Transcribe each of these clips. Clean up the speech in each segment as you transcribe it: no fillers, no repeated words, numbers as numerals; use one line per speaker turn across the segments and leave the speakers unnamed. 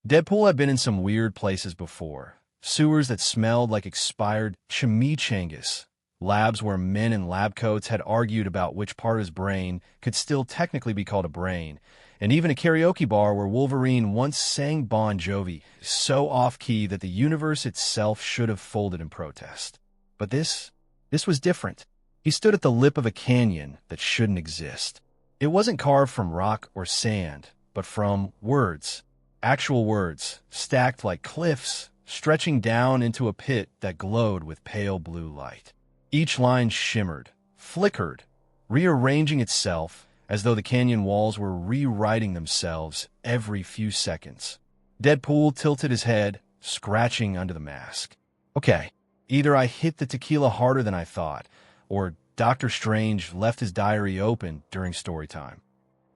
Deadpool had been in some weird places before. Sewers that smelled like expired chimichangas. Labs where men in lab coats had argued about which part of his brain could still technically be called a brain. And even a karaoke bar where Wolverine once sang Bon Jovi, so off-key that the universe itself should have folded in protest. But this was different. He stood at the lip of a canyon that shouldn't exist. It wasn't carved from rock or sand, but from words. Actual words, stacked like cliffs, stretching down into a pit that glowed with pale blue light. Each line shimmered, flickered, rearranging itself as though the canyon walls were rewriting themselves every few seconds. Deadpool tilted his head, scratching under the mask. Okay, either I hit the tequila harder than I thought, or Dr. Strange left his diary open during story time.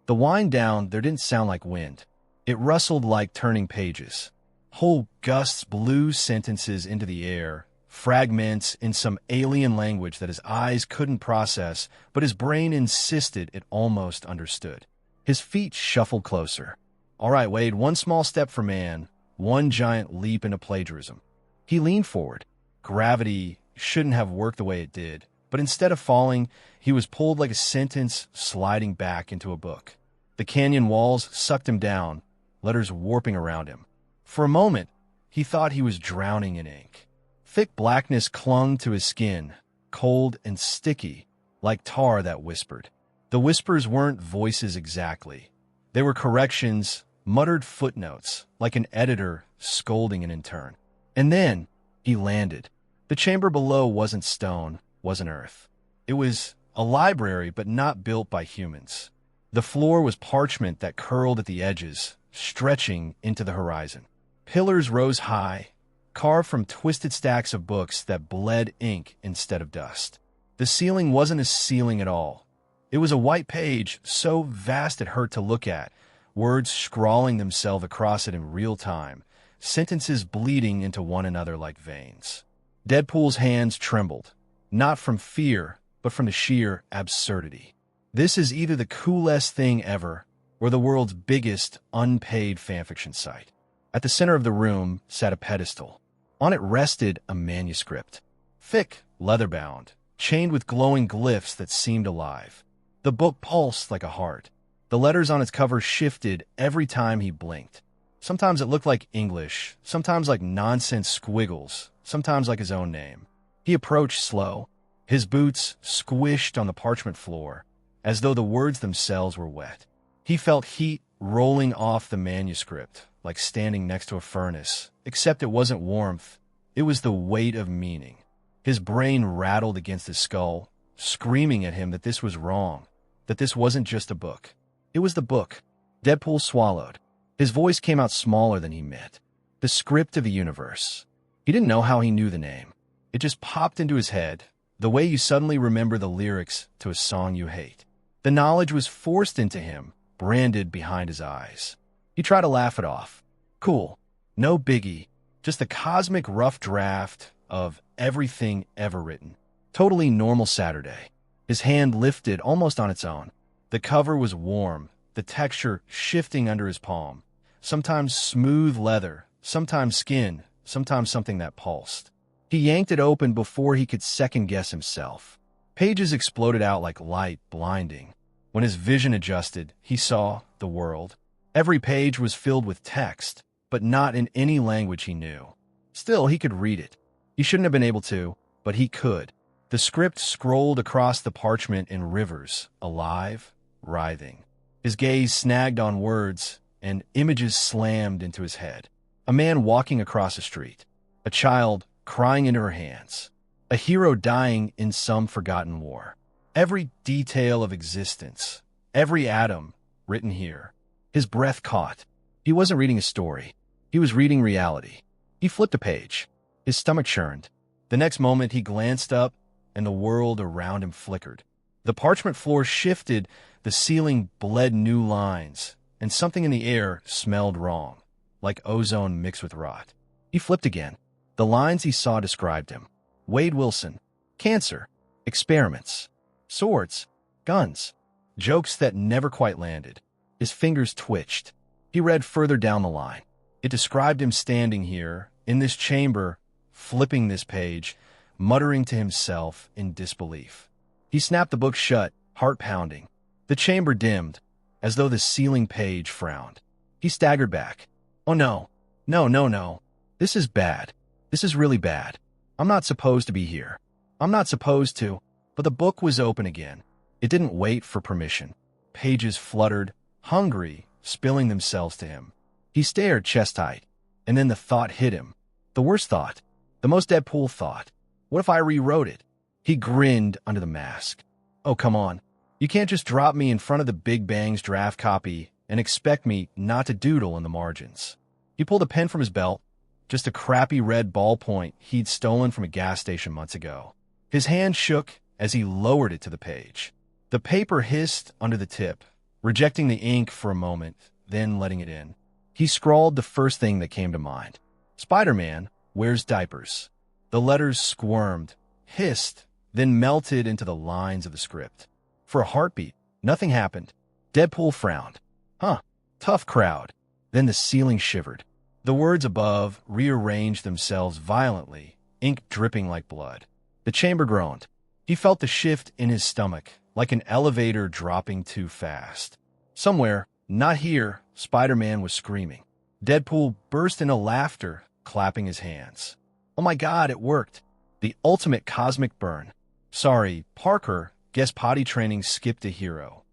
The wind down there didn't sound like wind. It rustled like turning pages. Whole gusts blew sentences into the air, fragments in some alien language that his eyes couldn't process, but his brain insisted it almost understood. His feet shuffled closer. All right, Wade, one small step for man, one giant leap into plagiarism. He leaned forward. Gravity shouldn't have worked the way it did, but instead of falling, he was pulled like a sentence sliding back into a book. The canyon walls sucked him down, letters warping around him. For a moment, he thought he was drowning in ink. Thick blackness clung to his skin, cold and sticky, like tar that whispered. The whispers weren't voices exactly. They were corrections, muttered footnotes, like an editor scolding an intern. And then he landed. The chamber below wasn't stone, wasn't earth. It was a library, but not built by humans. The floor was parchment that curled at the edges, stretching into the horizon. Pillars rose high, carved from twisted stacks of books that bled ink instead of dust. The ceiling wasn't a ceiling at all. It was a white page so vast it hurt to look at, words scrawling themselves across it in real time, sentences bleeding into one another like veins. Deadpool's hands trembled, not from fear, but from the sheer absurdity. This is either the coolest thing ever, or the world's biggest unpaid fanfiction site. At the center of the room sat a pedestal. On it rested a manuscript. Thick, leather-bound, chained with glowing glyphs that seemed alive. The book pulsed like a heart. The letters on its cover shifted every time he blinked. Sometimes it looked like English, sometimes like nonsense squiggles, sometimes like his own name. He approached slow, his boots squished on the parchment floor, as though the words themselves were wet. He felt heat rolling off the manuscript, like standing next to a furnace, except it wasn't warmth, it was the weight of meaning. His brain rattled against his skull, screaming at him that this was wrong, that this wasn't just a book. It was the book. Deadpool swallowed. His voice came out smaller than he meant. The script of the universe. He didn't know how he knew the name. It just popped into his head, the way you suddenly remember the lyrics to a song you hate. The knowledge was forced into him, branded behind his eyes. He tried to laugh it off. Cool. No biggie. Just the cosmic rough draft of everything ever written. Totally normal Saturday. His hand lifted almost on its own. The cover was warm, the texture shifting under his palm. Sometimes smooth leather, sometimes skin, sometimes something that pulsed. He yanked it open before he could second-guess himself. Pages exploded out like light, blinding. When his vision adjusted, he saw the world. Every page was filled with text, but not in any language he knew. Still, he could read it. He shouldn't have been able to, but he could. The script scrolled across the parchment in rivers, alive, writhing. His gaze snagged on words, and images slammed into his head. A man walking across a street. A child crying into her hands. A hero dying in some forgotten war. Every detail of existence, every atom, written here. His breath caught. He wasn't reading a story. He was reading reality. He flipped a page. His stomach churned. The next moment, he glanced up, and the world around him flickered. The parchment floor shifted, the ceiling bled new lines, and something in the air smelled wrong, like ozone mixed with rot. He flipped again. The lines he saw described him. Wade Wilson. Cancer. Experiments. Swords. Guns. Jokes that never quite landed. His fingers twitched. He read further down the line. It described him standing here, in this chamber, flipping this page, muttering to himself in disbelief. He snapped the book shut, heart pounding. The chamber dimmed, as though the ceiling page frowned. He staggered back. Oh no, no, no, no. This is bad. This is really bad. I'm not supposed to be here. I'm not supposed to. But the book was open again. It didn't wait for permission. Pages fluttered, hungry, spilling themselves to him. He stared chest-high, and then the thought hit him. The worst thought. The most Deadpool thought. What if I rewrote it? He grinned under the mask. Oh, come on. You can't just drop me in front of the Big Bang's draft copy and expect me not to doodle in the margins. He pulled a pen from his belt, just a crappy red ballpoint he'd stolen from a gas station months ago. His hand shook as he lowered it to the page. The paper hissed under the tip, rejecting the ink for a moment, then letting it in. He scrawled the first thing that came to mind. Spider-Man wears diapers. The letters squirmed, hissed, then melted into the lines of the script. For a heartbeat, nothing happened. Deadpool frowned. Huh, tough crowd. Then the ceiling shivered. The words above rearranged themselves violently, ink dripping like blood. The chamber groaned. He felt the shift in his stomach, like an elevator dropping too fast. Somewhere, not here, Spider-Man was screaming. Deadpool burst into laughter, clapping his hands. Oh my God, it worked. The ultimate cosmic burn. Sorry, Parker, guess potty training skipped a hero.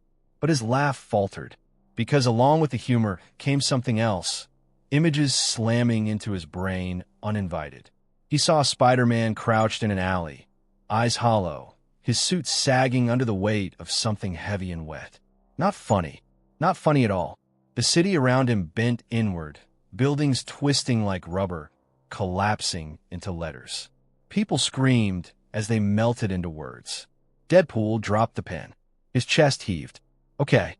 But his laugh faltered, because along with the humor came something else. Images slamming into his brain, uninvited. He saw Spider-Man crouched in an alley, eyes hollow, his suit sagging under the weight of something heavy and wet. Not funny. Not funny at all. The city around him bent inward, buildings twisting like rubber, collapsing into letters. People screamed as they melted into words. Deadpool dropped the pen. His chest heaved. Okay,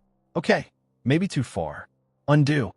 maybe too far. Undo.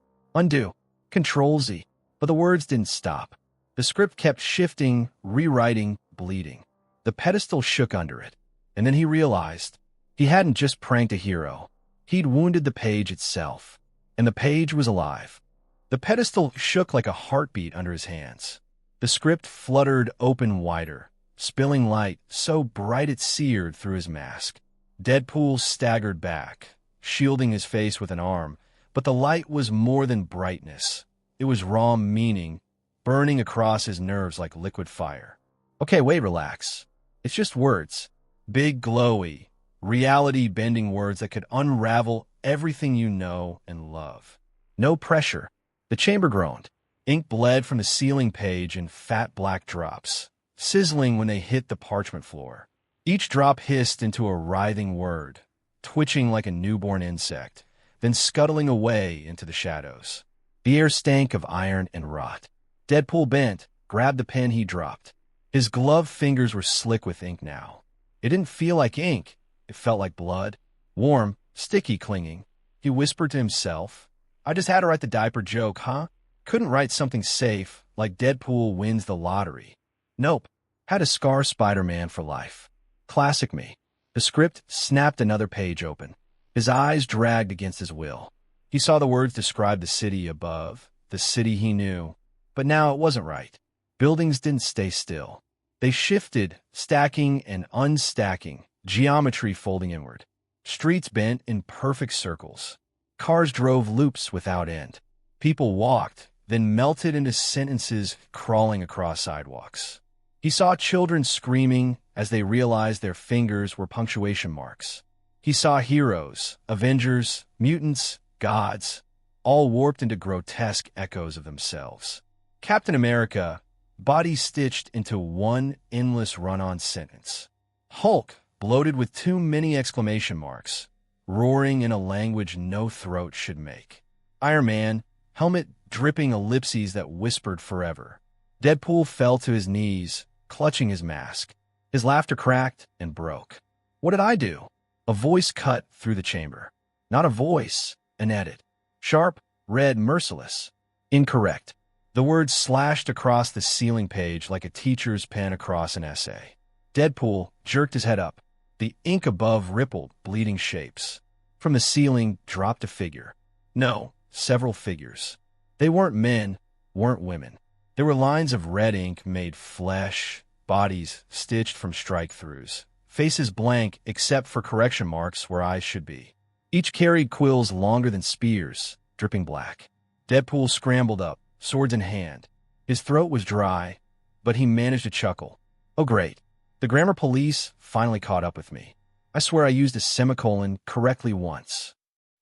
Control-Z. But the words didn't stop. The script kept shifting, rewriting, bleeding. The pedestal shook under it. And then he realized he hadn't just pranked a hero. He'd wounded the page itself. And the page was alive. The pedestal shook like a heartbeat under his hands. The script fluttered open wider, spilling light so bright it seared through his mask. Deadpool staggered back, shielding his face with an arm, but the light was more than brightness. It was raw meaning, burning across his nerves like liquid fire. Okay, wait, relax. It's just words. Big, glowy, reality-bending words that could unravel everything you know and love. No pressure. The chamber groaned. Ink bled from the ceiling page in fat black drops, sizzling when they hit the parchment floor. Each drop hissed into a writhing word, twitching like a newborn insect, then scuttling away into the shadows. The air stank of iron and rot. Deadpool bent, grabbed the pen he dropped. His gloved fingers were slick with ink now. It didn't feel like ink. It felt like blood. Warm, sticky clinging. He whispered to himself, I just had to write the diaper joke, huh? Couldn't write something safe, like Deadpool wins the lottery. Nope. Had to scar Spider-Man for life. Classic me. The script snapped another page open. His eyes dragged against his will. He saw the words describe the city above, the city he knew. But now it wasn't right. Buildings didn't stay still. They shifted, stacking and unstacking, geometry folding inward. Streets bent in perfect circles. Cars drove loops without end. People walked, then melted into sentences crawling across sidewalks. He saw children screaming as they realized their fingers were punctuation marks. He saw heroes, Avengers, mutants, gods, all warped into grotesque echoes of themselves. Captain America, body stitched into one endless run-on sentence. Hulk, bloated with too many exclamation marks, roaring in a language no throat should make. Iron Man, helmet dripping ellipses that whispered forever. Deadpool fell to his knees, clutching his mask. His laughter cracked and broke. What did I do? A voice cut through the chamber. Not a voice, an edit. Sharp, red, merciless. Incorrect. The words slashed across the ceiling page like a teacher's pen across an essay. Deadpool jerked his head up. The ink above rippled, bleeding shapes. From the ceiling dropped a figure. No, several figures. They weren't men, weren't women. There were lines of red ink made flesh, bodies stitched from strike-throughs, faces blank except for correction marks where eyes should be. Each carried quills longer than spears, dripping black. Deadpool scrambled up, swords in hand. His throat was dry, but he managed to chuckle. Oh great, the grammar police finally caught up with me. I swear I used a semicolon correctly once.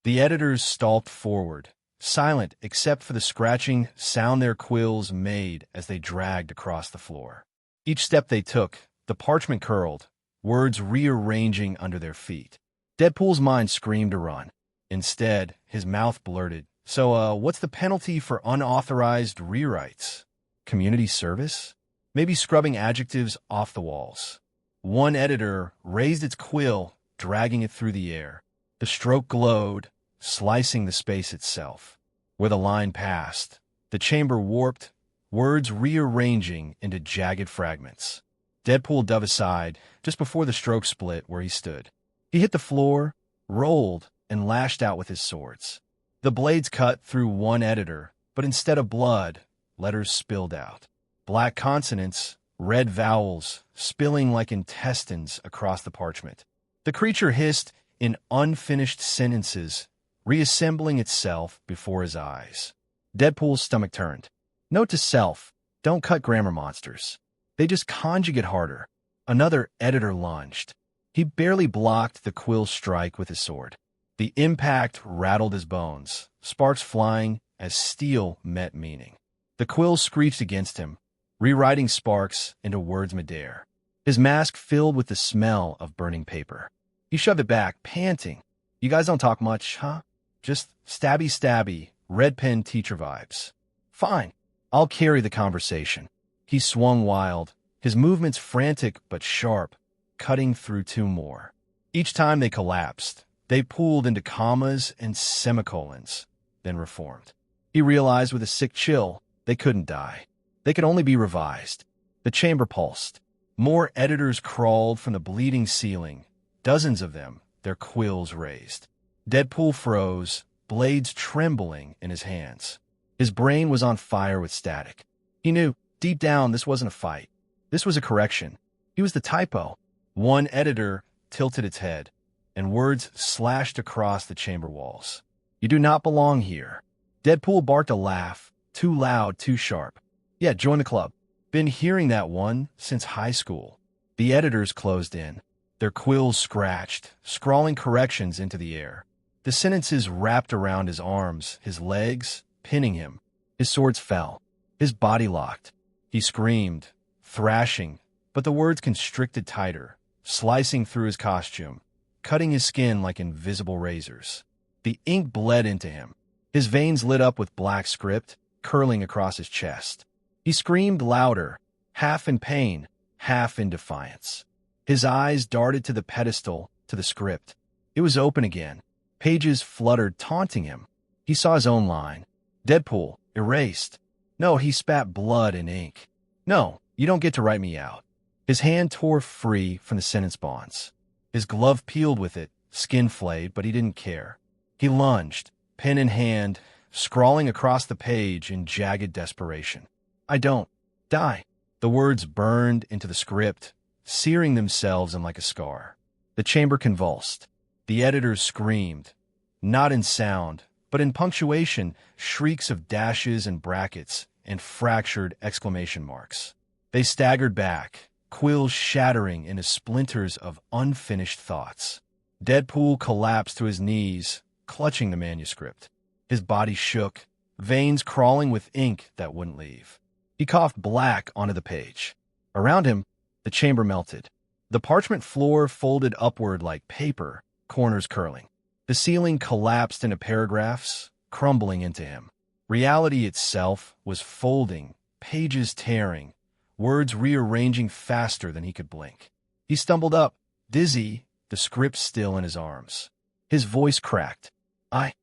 The editors stalked forward, silent except for the scratching sound their quills made as they dragged across the floor. Each step they took, the parchment curled, words rearranging under their feet. Deadpool's mind screamed to run. Instead, his mouth blurted, So, what's the penalty for unauthorized rewrites? Community service? Maybe scrubbing adjectives off the walls. One editor raised its quill, dragging it through the air. The stroke glowed, slicing the space itself. Where the line passed, the chamber warped, words rearranging into jagged fragments. Deadpool dove aside, just before the stroke split where he stood. He hit the floor, rolled, and lashed out with his swords. The blades cut through one editor, but instead of blood, letters spilled out. Black consonants, red vowels, spilling like intestines across the parchment. The creature hissed in unfinished sentences, reassembling itself before his eyes. Deadpool's stomach turned. Note to self, don't cut grammar monsters. They just conjugate harder. Another editor lunged. He barely blocked the quill strike with his sword. The impact rattled his bones, sparks flying as steel met meaning. The quill screeched against him, rewriting sparks into words midair. His mask filled with the smell of burning paper. He shoved it back, panting. You guys don't talk much, huh? Just stabby, red pen teacher vibes. Fine, I'll carry the conversation. He swung wild, his movements frantic but sharp, cutting through two more. Each time they collapsed, they pooled into commas and semicolons, then reformed. He realized with a sick chill, they couldn't die. They could only be revised. The chamber pulsed. More editors crawled from the bleeding ceiling, dozens of them, their quills raised. Deadpool froze, blades trembling in his hands. His brain was on fire with static. He knew, deep down, this wasn't a fight. This was a correction. He was the typo. One editor tilted its head, and words slashed across the chamber walls. You do not belong here. Deadpool barked a laugh, too loud, too sharp. Yeah, join the club. Been hearing that one since high school. The editors closed in, their quills scratched, scrawling corrections into the air. The sentences wrapped around his arms, his legs, pinning him. His swords fell. His body locked. He screamed, thrashing, but the words constricted tighter, slicing through his costume, cutting his skin like invisible razors. The ink bled into him. His veins lit up with black script, curling across his chest. He screamed louder, half in pain, half in defiance. His eyes darted to the pedestal, to the script. It was open again. Pages fluttered, taunting him. He saw his own line. Deadpool, erased. No, he spat blood and ink. No, you don't get to write me out. His hand tore free from the sentence bonds. His glove peeled with it, skin flayed, but he didn't care. He lunged, pen in hand, scrawling across the page in jagged desperation. I don't. Die. The words burned into the script, searing themselves in like a scar. The chamber convulsed. The editors screamed, not in sound, but in punctuation, shrieks of dashes and brackets and fractured exclamation marks. They staggered back, quills shattering into splinters of unfinished thoughts. Deadpool collapsed to his knees, clutching the manuscript. His body shook, veins crawling with ink that wouldn't leave. He coughed black onto the page. Around him, the chamber melted. The parchment floor folded upward like paper, corners curling. The ceiling collapsed into paragraphs, crumbling into him. Reality itself was folding, pages tearing, words rearranging faster than he could blink. He stumbled up, dizzy, the script still in his arms. His voice cracked. I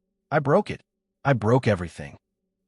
broke it. I broke everything.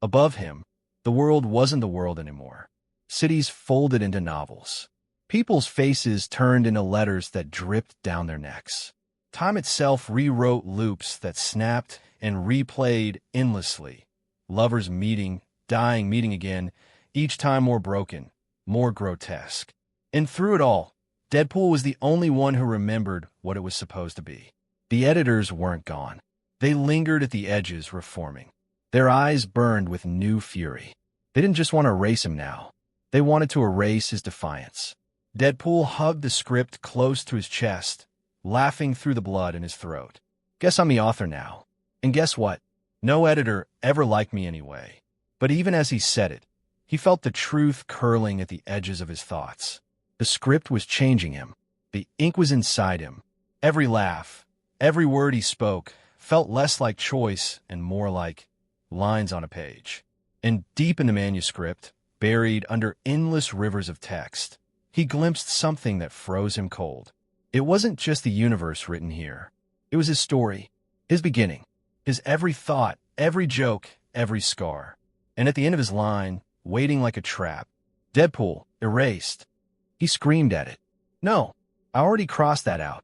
Above him, the world wasn't the world anymore. Cities folded into novels. People's faces turned into letters that dripped down their necks. Time itself rewrote loops that snapped and replayed endlessly. Lovers meeting, dying, meeting again, each time more broken, more grotesque. And through it all, Deadpool was the only one who remembered what it was supposed to be. The editors weren't gone. They lingered at the edges, reforming. Their eyes burned with new fury. They didn't just want to erase him now. They wanted to erase his defiance. Deadpool hugged the script close to his chest, laughing through the blood in his throat. Guess I'm the author now. And guess what? No editor ever liked me anyway. But even as he said it, he felt the truth curling at the edges of his thoughts. The script was changing him. The ink was inside him. Every laugh, every word he spoke, felt less like choice and more like lines on a page. And deep in the manuscript, buried under endless rivers of text, he glimpsed something that froze him cold. It wasn't just the universe written here. It was his story, his beginning, his every thought, every joke, every scar. And at the end of his line, waiting like a trap, Deadpool, erased. He screamed at it. No, I already crossed that out.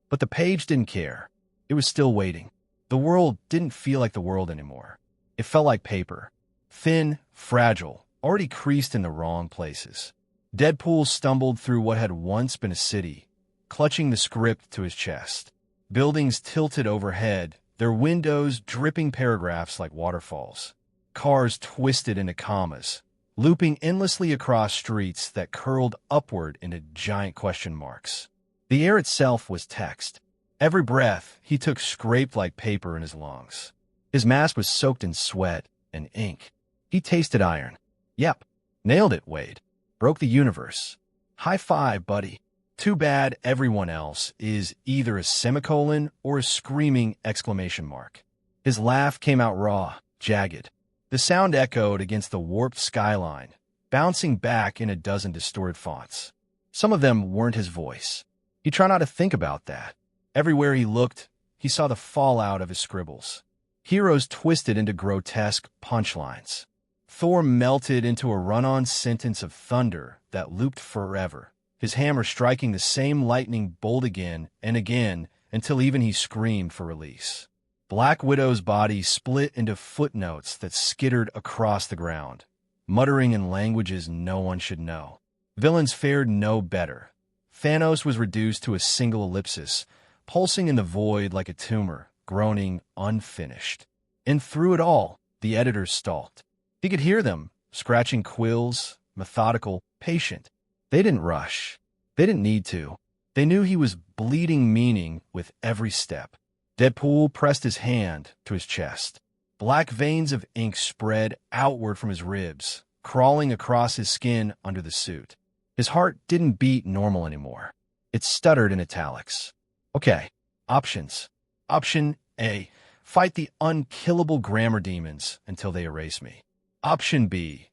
But the page didn't care. It was still waiting. The world didn't feel like the world anymore. It felt like paper. Thin, fragile, already creased in the wrong places. Deadpool stumbled through what had once been a city, clutching the script to his chest. Buildings tilted overhead, their windows dripping paragraphs like waterfalls. Cars twisted into commas, looping endlessly across streets that curled upward into giant question marks. The air itself was text. Every breath he took scraped like paper in his lungs. His mask was soaked in sweat and ink. He tasted iron. Yep, nailed it, Wade. Broke the universe. High five, buddy. Too bad everyone else is either a semicolon or a screaming exclamation mark. His laugh came out raw, jagged. The sound echoed against the warped skyline, bouncing back in a dozen distorted fonts. Some of them weren't his voice. He tried not to think about that. Everywhere he looked, he saw the fallout of his scribbles. Heroes twisted into grotesque punchlines. Thor melted into a run-on sentence of thunder that looped forever, his hammer striking the same lightning bolt again and again until even he screamed for release. Black Widow's body split into footnotes that skittered across the ground, muttering in languages no one should know. Villains fared no better. Thanos was reduced to a single ellipsis, pulsing in the void like a tumor, groaning unfinished. And through it all, the editors stalked. He could hear them, scratching quills, methodical, patient. They didn't rush. They didn't need to. They knew he was bleeding meaning with every step. Deadpool pressed his hand to his chest. Black veins of ink spread outward from his ribs, crawling across his skin under the suit. His heart didn't beat normal anymore. It stuttered in italics. Okay, options. Option A, fight the unkillable grammar demons until they erase me. Option B,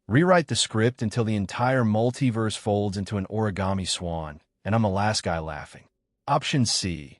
rewrite the script until the entire multiverse folds into an origami swan, and I'm the last guy laughing. Option C,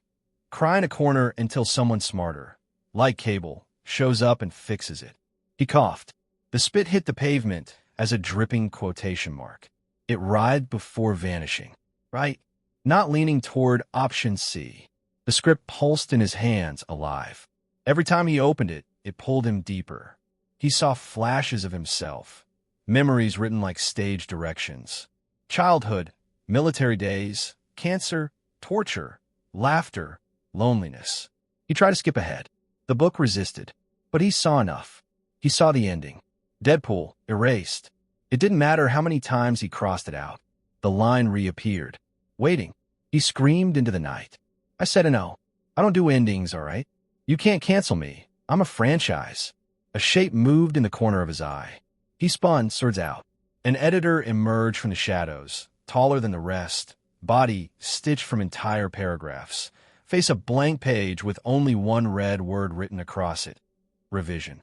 cry in a corner until someone smarter, like Cable, shows up and fixes it. He coughed. The spit hit the pavement as a dripping quotation mark. It writhed before vanishing. Right? Not leaning toward option C. The script pulsed in his hands, alive. Every time he opened it, it pulled him deeper. He saw flashes of himself, memories written like stage directions. Childhood, military days, cancer, torture, laughter, loneliness. He tried to skip ahead. The book resisted, but he saw enough. He saw the ending. Deadpool, erased. It didn't matter how many times he crossed it out. The line reappeared. Waiting. He screamed into the night. I said no. I don't do endings, all right? You can't cancel me. I'm a franchise. A shape moved in the corner of his eye. He spun, swords out. An editor emerged from the shadows, taller than the rest, body stitched from entire paragraphs, face a blank page with only one red word written across it. Revision.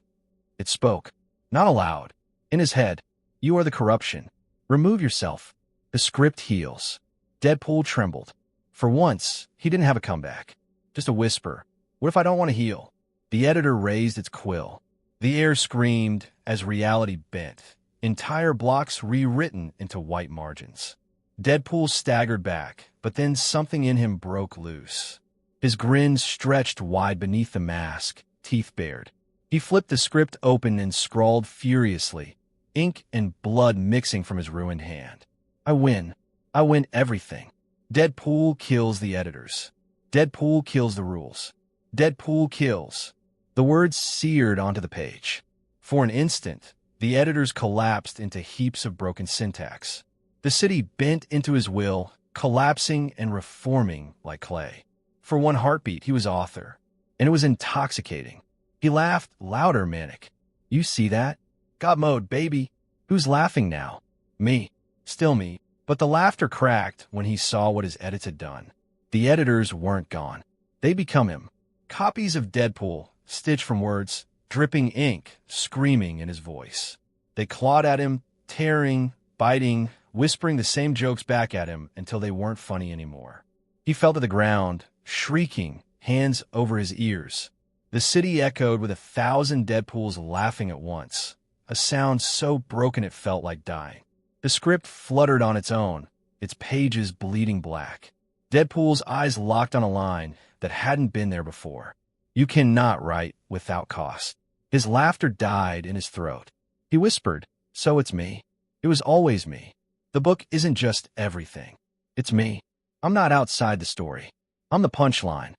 It spoke. Not aloud. In his head. You are the corruption. Remove yourself. The script heals. Deadpool trembled. For once, he didn't have a comeback. Just a whisper. What if I don't want to heal? The editor raised its quill. The air screamed as reality bent, entire blocks rewritten into white margins. Deadpool staggered back, but then something in him broke loose. His grin stretched wide beneath the mask, teeth bared. He flipped the script open and scrawled furiously, ink and blood mixing from his ruined hand. I win. I win everything. Deadpool kills the editors. Deadpool kills the rules. Deadpool kills. The words seared onto the page. For an instant, the editors collapsed into heaps of broken syntax. The city bent into his will, collapsing and reforming like clay. For one heartbeat, he was author, and it was intoxicating. He laughed louder, manic. You see that? God mode, baby. Who's laughing now? Me. Still me. But the laughter cracked when he saw what his edits had done. The editors weren't gone. They become him. Copies of Deadpool, stitched from words, dripping ink, screaming in his voice. They clawed at him, tearing, biting, whispering the same jokes back at him until they weren't funny anymore. He fell to the ground, shrieking, hands over his ears. The city echoed with 1,000 Deadpools laughing at once, a sound so broken it felt like dying. The script fluttered on its own, its pages bleeding black. Deadpool's eyes locked on a line that hadn't been there before. You cannot write without cost. His laughter died in his throat. He whispered, so it's me. It was always me. The book isn't just everything. It's me. I'm not outside the story. I'm the punchline.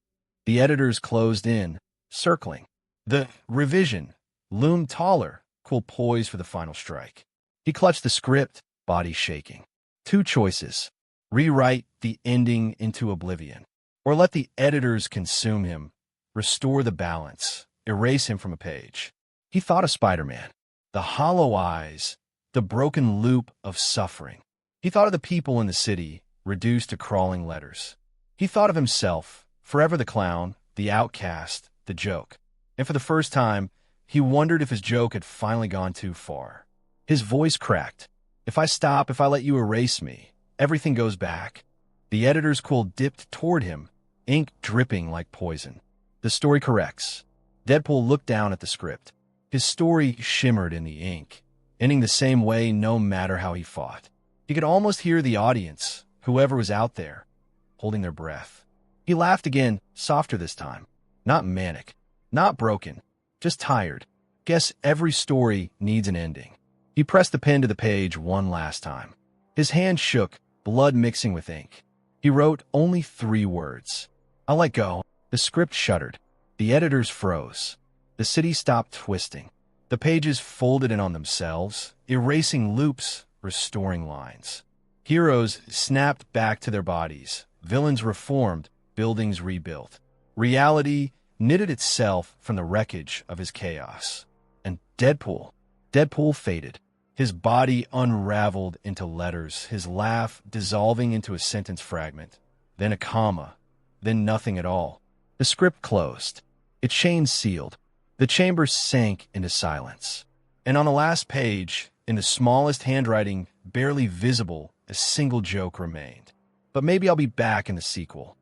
The editors closed in, circling. The revision loomed taller, cool poised for the final strike. He clutched the script, body shaking. Two choices. Rewrite the ending into oblivion, or let the editors consume him, restore the balance, erase him from a page. He thought of Spider-Man, the hollow eyes, the broken loop of suffering. He thought of the people in the city, reduced to crawling letters. He thought of himself, forever the clown, the outcast, the joke. And for the first time, he wondered if his joke had finally gone too far. His voice cracked. If I stop, if I let you erase me, everything goes back. The editor's quill dipped toward him, ink dripping like poison. The story corrects. Deadpool looked down at the script. His story shimmered in the ink, ending the same way no matter how he fought. He could almost hear the audience, whoever was out there, holding their breath. He laughed again, softer this time. Not manic, not broken, just tired. Guess every story needs an ending. He pressed the pen to the page one last time. His hand shook, blood mixing with ink. He wrote only 3 words. I'll let go. The script shuddered. The editors froze. The city stopped twisting. The pages folded in on themselves, erasing loops, restoring lines. Heroes snapped back to their bodies. Villains reformed, buildings rebuilt. Reality knitted itself from the wreckage of his chaos. And Deadpool faded. His body unraveled into letters, his laugh dissolving into a sentence fragment, then a comma, then nothing at all. The script closed. Its chains sealed. The chamber sank into silence. And on the last page, in the smallest handwriting, barely visible, a single joke remained. But maybe I'll be back in the sequel.